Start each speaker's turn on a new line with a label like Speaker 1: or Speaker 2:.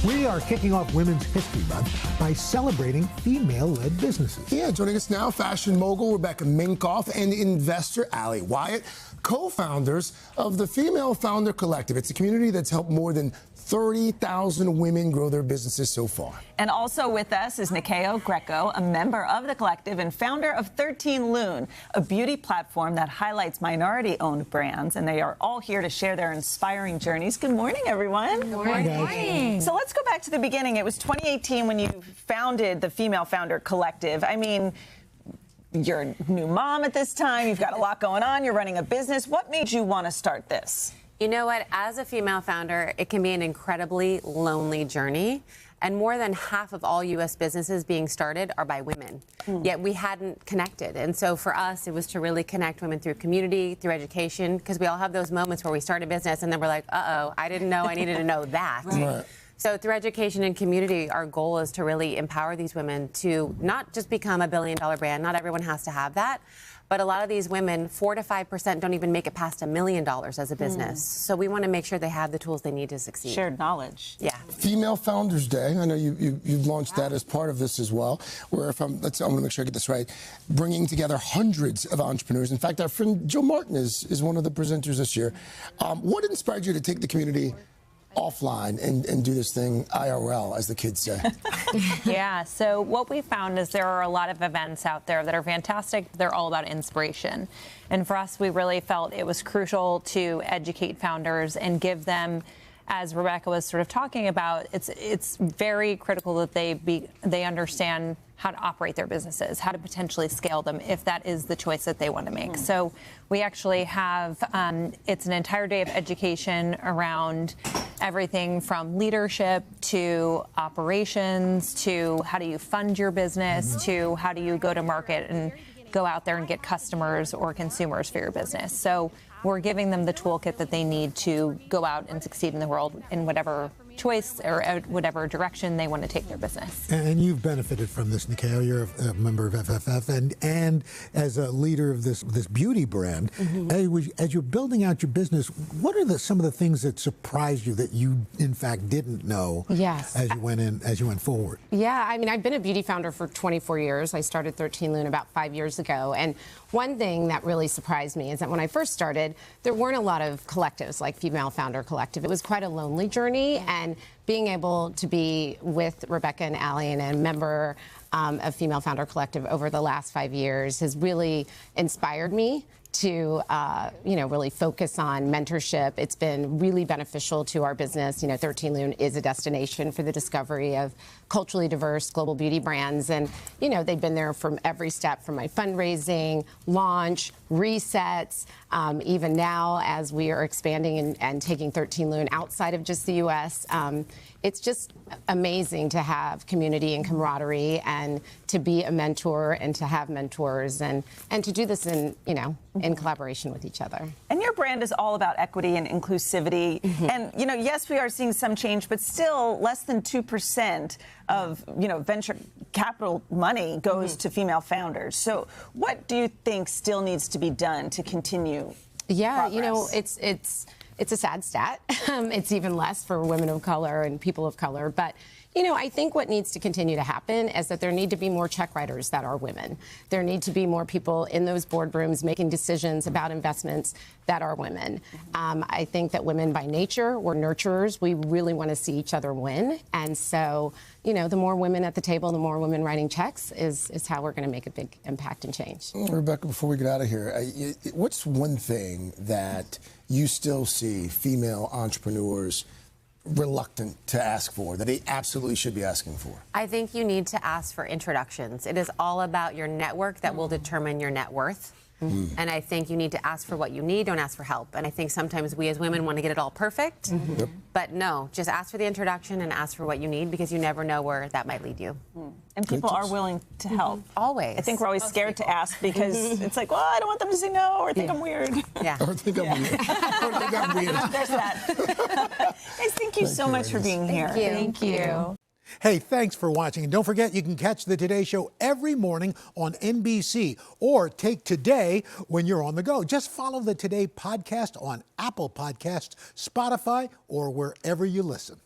Speaker 1: We are kicking off Women's History Month by celebrating female-led businesses.
Speaker 2: Yeah, joining us now, fashion mogul Rebecca Minkoff and investor Ali Wyatt, co-founders of the Female Founder Collective. It's a community that's helped more than 30,000 women grow their businesses so far.
Speaker 3: And also with us is Nyakio Grieco, a member of the collective and founder of 13 Lune, a beauty platform that highlights minority-owned brands. And they are all here to share their inspiring journeys. Good morning, everyone.
Speaker 4: Good morning. Good morning.
Speaker 3: So let's go back to the beginning. It was 2018 when you founded the Female Founder Collective. I mean, you're a new mom at this time. You've got a lot going on. You're running a business. What made you want to start this?
Speaker 4: You know what? As a female founder, it can be an incredibly lonely journey. And more than half of all U.S. businesses being started are by women. Yet we hadn't connected. And so for us, it was to really connect women through community, through education, because we all have those moments where we start a business and then we're like, uh-oh, I didn't know I needed to know that.
Speaker 2: Right.
Speaker 4: So through education and community, our goal is to really empower these women to not just become a billion-dollar brand. Not everyone has to have that. But a lot of these women, 4 to 5%, don't even make it past $1 million as a business. So we want to make sure they have the tools they need to succeed.
Speaker 3: Shared knowledge.
Speaker 4: Yeah.
Speaker 2: Female Founders Day. I know you've launched that as part of this as well. Where I'm going to make sure I get this right, bringing together hundreds of entrepreneurs. In fact, our friend Joe Martin is one of the presenters this year. What inspired you to take the community offline and do this thing IRL, as the kids say?
Speaker 5: Yeah, so what we found is there are a lot of events out there that are fantastic. They're all about inspiration. And for us, we really felt it was crucial to educate founders and give them, as Rebecca was sort of talking about, it's very critical that they understand how to operate their businesses, how to potentially scale them if that is the choice that they want to make. So we actually have, it's an entire day of education around everything from leadership to operations to how do you fund your business to how do you go to market and go out there and get customers or consumers for your business. So we're giving them the toolkit that they need to go out and succeed in the world in whatever choice or whatever direction they want to take their business.
Speaker 1: And you've benefited from this, Nyakio. You're a member of FFF and as a leader of this beauty brand. As you're building out your business, what are some of the things that surprised you that you, in fact, didn't know as you went forward?
Speaker 6: Yeah, I mean, I've been a beauty founder for 24 years. I started 13 Lune about 5 years ago. And one thing that really surprised me is that when I first started, there weren't a lot of collectives like Female Founder Collective. It was quite a lonely journey. And being able to be with Rebecca and Ali and a member of Female Founder Collective over the last 5 years has really inspired me to, really focus on mentorship. It's been really beneficial to our business. 13 Lune is a destination for the discovery of culturally diverse global beauty brands. And, they've been there from every step, from my fundraising, launch, resets, even now as we are expanding and taking 13 Lune outside of just the U.S. It's just amazing to have community and camaraderie and to be a mentor and to have mentors and to do this in collaboration with each other.
Speaker 3: And your brand is all about equity and inclusivity. And, yes, we are seeing some change, but still less than 2% of, venture capital money goes to female founders. So what do you think still needs to be done to continue progress?
Speaker 6: It's a sad stat. It's even less for women of color and people of color. But, I think what needs to continue to happen is that there need to be more check writers that are women. There need to be more people in those boardrooms making decisions about investments that are women. I think that women by nature, we're nurturers. We really want to see each other win. And so, the more women at the table, the more women writing checks is how we're going to make a big impact and change.
Speaker 2: Rebecca, before we get out of here, what's one thing that you still see female entrepreneurs reluctant to ask for, that they absolutely should be asking for?
Speaker 4: I think you need to ask for introductions. It is all about your network that will determine your net worth. And I think you need to ask for what you need, don't ask for help. And I think sometimes we as women want to get it all perfect. But no, just ask for the introduction and ask for what you need, because you never know where that might lead you.
Speaker 3: And people are willing to help.
Speaker 4: Always.
Speaker 3: I think we're always scared to ask because it's like, well, I don't want them to say no or think I'm weird.
Speaker 4: Yeah.
Speaker 2: Or think I'm weird. Or think I'm weird.
Speaker 3: There's that. Guys, thank you so much for being here.
Speaker 4: Thank you.
Speaker 1: Hey, thanks for watching. And don't forget, you can catch the Today Show every morning on NBC or take Today when you're on the go. Just follow the Today podcast on Apple Podcasts, Spotify, or wherever you listen.